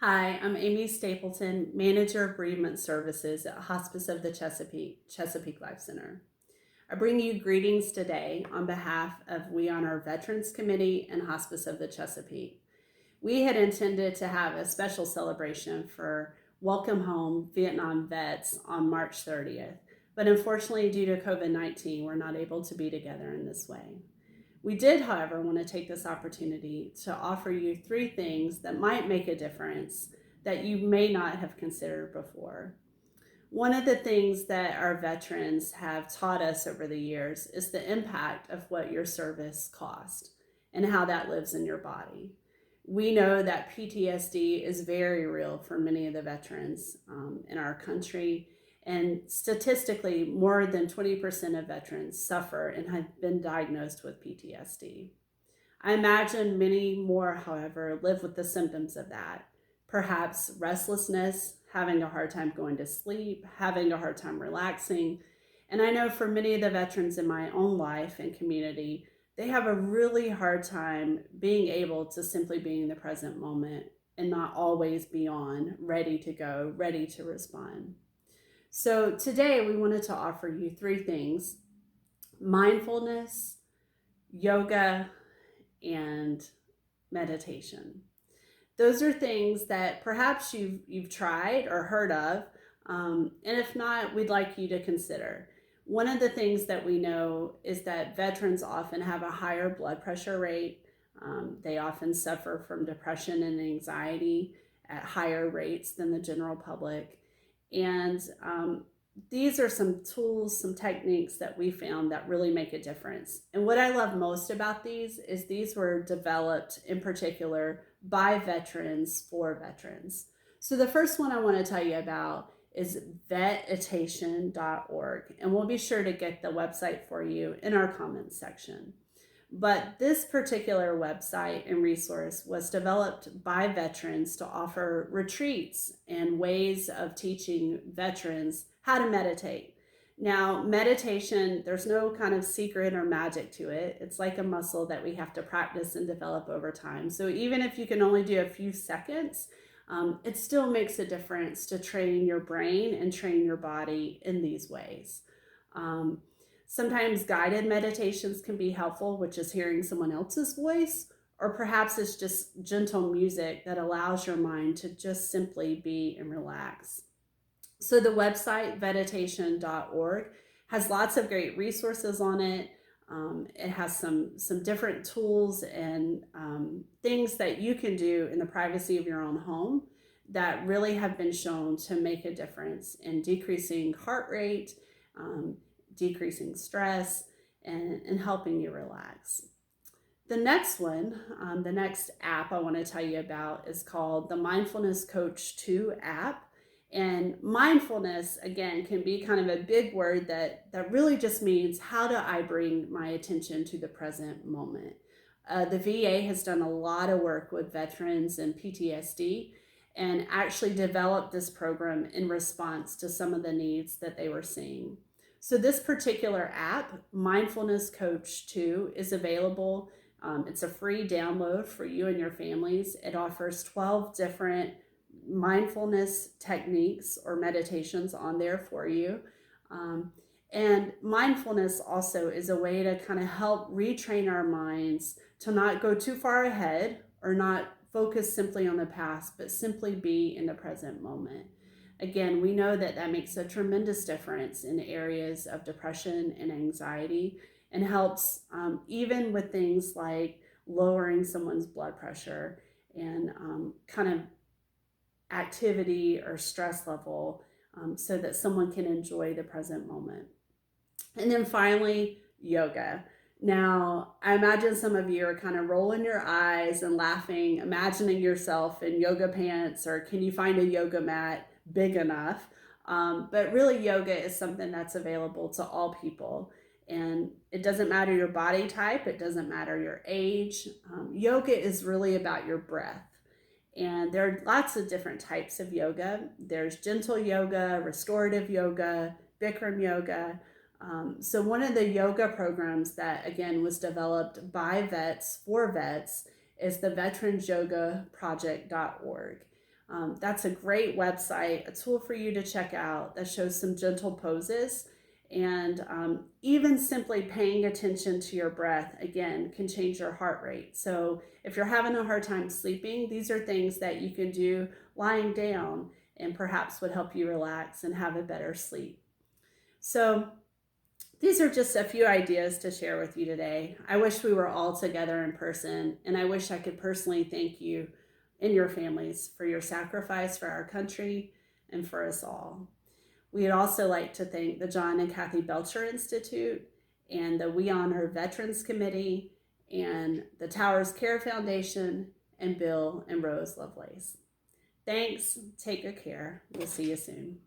Hi, I'm Amy Stapleton, Manager of Bereavement Services at Hospice of the Chesapeake Life Center. I bring you greetings today on behalf of We Honor Veterans Committee and Hospice of the Chesapeake. We had intended to have a special celebration for Welcome Home Vietnam vets on March 30th, but unfortunately, due to COVID 19, we're not able to be together in this way. We did, however, want to take this opportunity to offer you three things that might make a difference that you may not have considered before. One of the things that our veterans have taught us over the years is the impact of what your service cost and how that lives in your body. We know that PTSD is very real for many of the veterans in our country, and statistically, more than 20% of veterans suffer and have been diagnosed with PTSD. I imagine many more, however, live with the symptoms of that. Perhaps restlessness, having a hard time going to sleep, having a hard time relaxing. And I know for many of the veterans in my own life and community, they have a really hard time being able to simply be in the present moment and not always be on, ready to go, ready to respond. So today we wanted to offer you three things: mindfulness, yoga, and meditation. Those are things that perhaps you've tried or heard of, and if not, we'd like you to consider. One of the things that we know is that veterans often have a higher blood pressure rate. They often suffer from depression and anxiety at higher rates than the general public. And these are some tools, some techniques that we found that really make a difference. And what I love most about these is these were developed in particular by veterans for veterans. So the first one I want to tell you about is vetation.org, and we'll be sure to get the website for you in our comments section. But this particular website and resource was developed by veterans to offer retreats and ways of teaching veterans how to meditate. Now, meditation, there's no kind of secret or magic to it. It's like a muscle that we have to practice and develop over time. So even if you can only do a few seconds, it still makes a difference to train your brain and train your body in these ways. Um, Sometimes guided meditations can be helpful, which is hearing someone else's voice, or perhaps it's just gentle music that allows your mind to just simply be and relax. So the website vetation.org has lots of great resources on it. It has some different tools and things that you can do in the privacy of your own home that really have been shown to make a difference in decreasing heart rate, um, decreasing stress, and helping you relax. The next one, the next app I want to tell you about is called the Mindfulness Coach 2 app. And mindfulness, again, can be kind of a big word that really just means how do I bring my attention to the present moment. The VA has done a lot of work with veterans and PTSD and actually developed this program in response to some of the needs that they were seeing. So, this particular app, Mindfulness Coach 2, is available. It's a free download for you and your families. It offers 12 different mindfulness techniques or meditations on there for you. Um, and mindfulness also is a way to kind of help retrain our minds to not go too far ahead or not focus simply on the past, but simply be in the present moment. Again, we know that that makes a tremendous difference in areas of depression and anxiety and helps even with things like lowering someone's blood pressure and kind of activity or stress level so that someone can enjoy the present moment. And then finally, yoga. Now, I imagine some of you are kind of rolling your eyes and laughing, imagining yourself in yoga pants, or can you find a yoga mat big enough? But really, yoga is something that's available to all people. And it doesn't matter your body type, it doesn't matter your age. Yoga is really about your breath. And there are lots of different types of yoga. There's gentle yoga, restorative yoga, Bikram yoga. So one of the yoga programs that again was developed by vets for vets is the veteransyogaproject.org. That's a great website, a tool for you to check out that shows some gentle poses. And even simply paying attention to your breath, again, can change your heart rate. So if you're having a hard time sleeping, these are things that you can do lying down and perhaps would help you relax and have a better sleep. So these are just a few ideas to share with you today. I wish we were all together in person, and I wish I could personally thank you and your families for your sacrifice for our country and for us all. We'd also like to thank the John and Kathy Belcher Institute and the We Honor Veterans Committee and the Towers Care Foundation and Bill and Rose Lovelace. Thanks. Take good care. We'll see you soon.